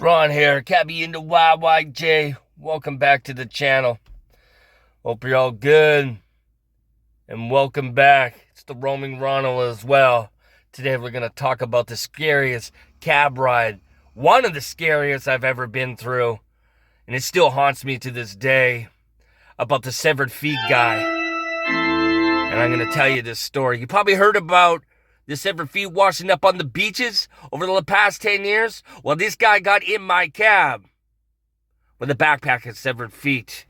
Ron here, Cabby into YYJ. Welcome back to the channel. Hope you're all good. And welcome back. It's the Roaming Ronald as well. Today we're going to talk about the scariest cab ride. One of the scariest I've ever been through. And it still haunts me to this day. About the severed feet guy. And I'm going to tell you this story. You probably heard about the severed feet washing up on the beaches over the past 10 years. Well, this guy got in my cab with a backpack of severed feet.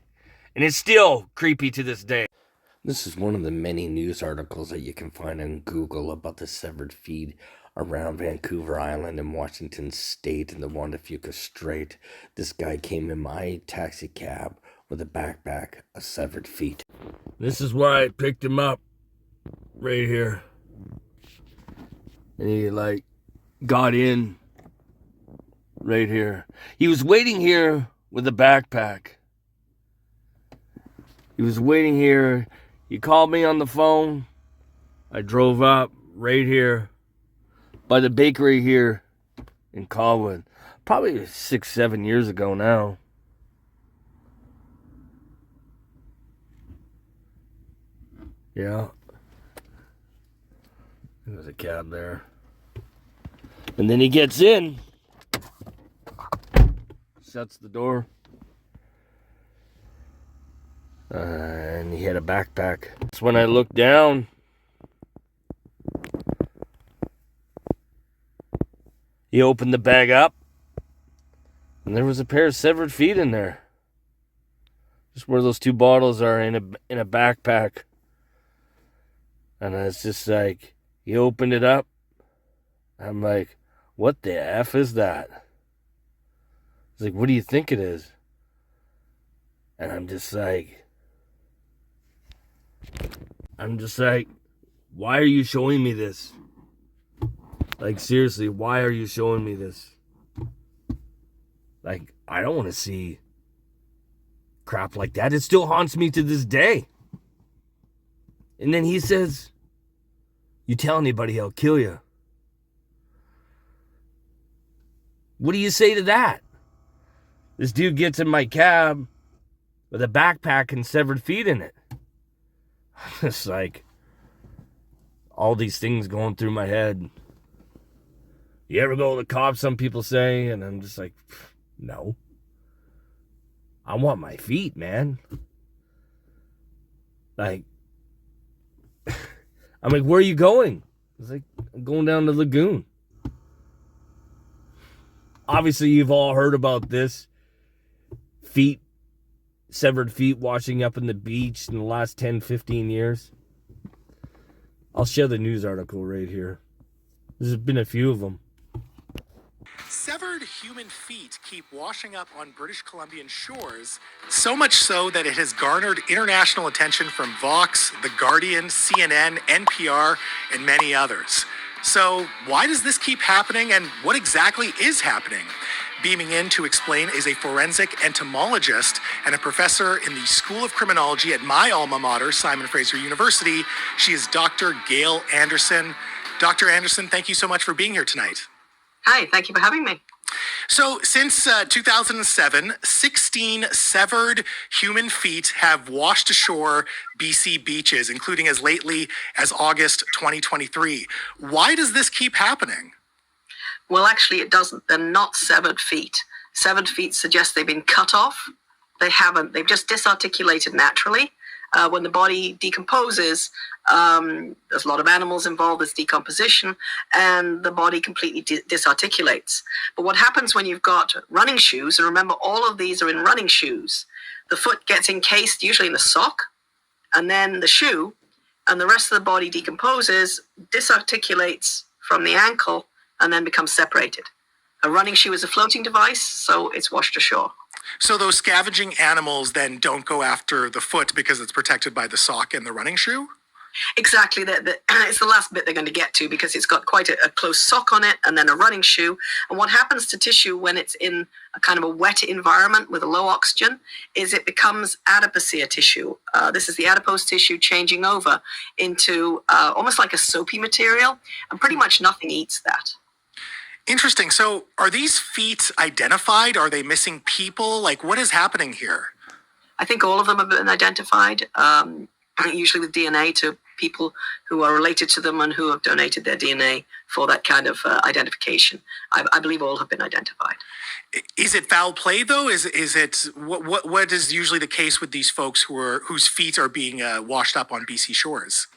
And it's still creepy to this day. This is one of the many news articles that you can find on Google about the severed feet around Vancouver Island and Washington State and the Juan de Fuca Strait. This guy came in my taxi cab with a backpack of severed feet. This is where I picked him up. Right here. And he got in right here. He was waiting here with a backpack. He was waiting here. He called me on the phone. I drove up right here by the bakery here in Colwood. Probably 6-7 years ago now. Yeah. There's a cab there. And then he gets in. Shuts the door. And he had a backpack. That's when I looked down. He opened the bag up. And there was a pair of severed feet in there. Just where those two bottles are in a backpack. And I was just like, he opened it up. I'm like, what the F is that? He's like, what do you think it is? And I'm just like, why are you showing me this? Like, seriously, why are you showing me this? Like, I don't want to see crap like that. It still haunts me to this day. And then he says, you tell anybody, I'll kill you. What do you say to that? This dude gets in my cab with a backpack and severed feet in it. It's like all these things going through my head. You ever go to the cops, some people say, and I'm just like, no. I want my feet, man. Like, I'm like, where are you going? It's like, I'm going down the lagoon. Obviously, you've all heard about this. Severed feet washing up in the beach in the last 10, 15 years. I'll share the news article right here. There's been a few of them. Severed human feet keep washing up on British Columbian shores, so much so that it has garnered international attention from Vox, The Guardian, CNN, NPR, and many others. So why does this keep happening, and what exactly is happening? Beaming in to explain is a forensic entomologist and a professor in the School of Criminology at my alma mater, Simon Fraser University. She is Dr. Gail Anderson. Dr. Anderson, thank you so much for being here tonight. Hi, thank you for having me. So since 2007, 16 severed human feet have washed ashore BC beaches, including as lately as August 2023. Why does this keep happening? Well, actually, it doesn't. They're not severed feet. Severed feet suggest they've been cut off. They haven't. They've just disarticulated naturally. When the body decomposes, there's a lot of animals involved, there's decomposition, and the body completely disarticulates. But what happens when you've got running shoes, and remember all of these are in running shoes, the foot gets encased usually in a sock, and then the shoe, and the rest of the body decomposes, disarticulates from the ankle, and then becomes separated. A running shoe is a floating device, so it's washed ashore. So those scavenging animals then don't go after the foot because it's protected by the sock and the running shoe? Exactly. It's the last bit they're going to get to because it's got quite a close sock on it and then a running shoe. And what happens to tissue when it's in a kind of a wet environment with a low oxygen is it becomes adipocere tissue. This is the adipose tissue changing over into almost like a soapy material, and pretty much nothing eats that. Interesting. So are these feet identified? Are they missing people? Like, what is happening here? I think all of them have been identified, usually with DNA to people who are related to them and who have donated their DNA for that kind of identification. I believe all have been identified. Is it foul play though? Is it what is usually the case with these folks whose feet are being washed up on BC shores?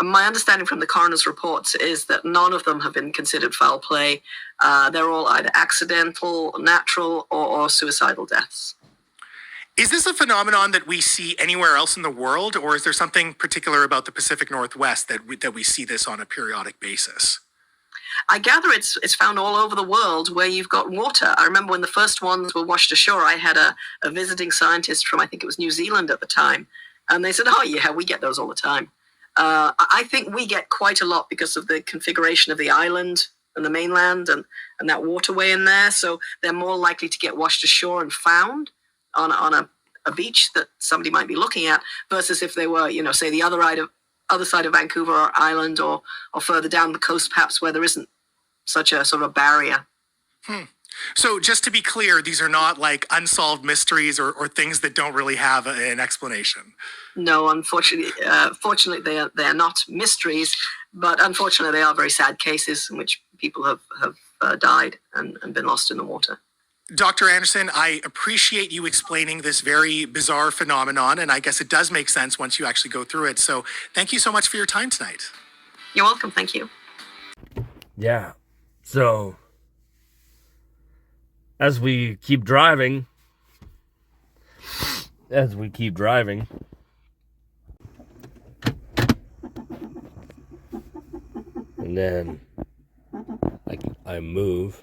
My understanding from the coroner's reports is that none of them have been considered foul play. They're all either accidental, natural, or suicidal deaths. Is this a phenomenon that we see anywhere else in the world, or is there something particular about the Pacific Northwest that we see this on a periodic basis? I gather it's found all over the world where you've got water. I remember when the first ones were washed ashore, I had a visiting scientist from, I think it was New Zealand at the time, and they said, oh yeah, we get those all the time. I think we get quite a lot because of the configuration of the island and the mainland and that waterway in there, so they're more likely to get washed ashore and found on a beach that somebody might be looking at, versus if they were, say the other side of Vancouver Island or further down the coast, perhaps, where there isn't such a sort of barrier. So just to be clear, these are not like unsolved mysteries or things that don't really have an explanation. No, unfortunately, fortunately, they are not mysteries, but unfortunately, they are very sad cases in which people have died and been lost in the water. Dr. Anderson, I appreciate you explaining this very bizarre phenomenon, and I guess it does make sense once you actually go through it. So thank you so much for your time tonight. You're welcome. Thank you. Yeah. So, as we keep driving, and then I move.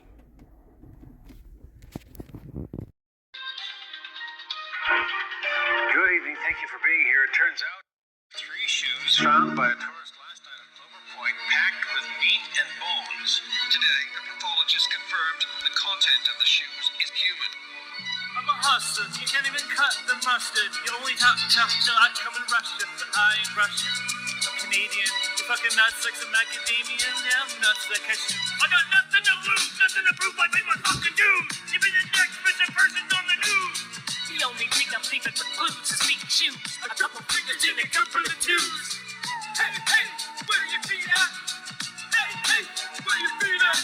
Good evening. Thank you for being here. It turns out 3 shoes found by a tourist last night at Clover Point packed with meat and bones. Today, a pathologist confirmed the content of the shoes is human. I'm a hustler. You can't even cut the mustard. You only talk tough till I come and rush you, but I ain't Russian. I'm Canadian. You fucking nuts like some macadamia. Yeah, I'm nuts like cashew. I got nothing to lose, nothing to prove. I pay my fucking dues. Give me the next missing person on the news. The only thing I'm leaving for clues is feet and shoes. A couple fingers in a couple of twos. Hey, hey, where your feet at? Hey, hey, where your feet at?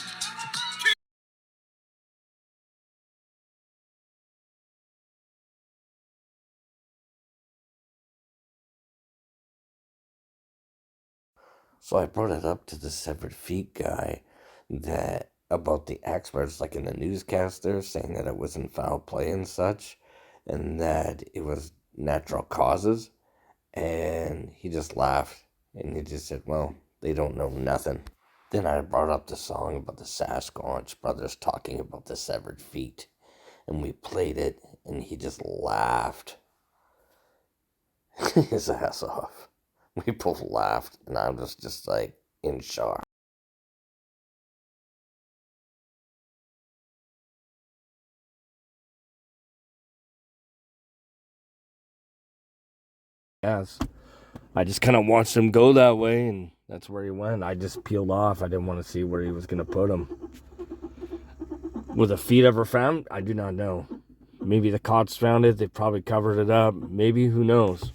So I brought it up to the severed feet guy that about the experts, like in the newscaster, saying that it wasn't foul play and such, and that it was natural causes. And he just laughed and he just said, well, they don't know nothing. Then I brought up the song about the Sasquatch brothers talking about the severed feet, and we played it, and he just laughed his ass off. We both laughed, and I was just like in shock. Yes, I just kind of watched him go that way, and that's where he went. I just peeled off. I didn't want to see where he was going to put him. Were the feet ever found? I do not know. Maybe the cops found it. They probably covered it up. Maybe, who knows?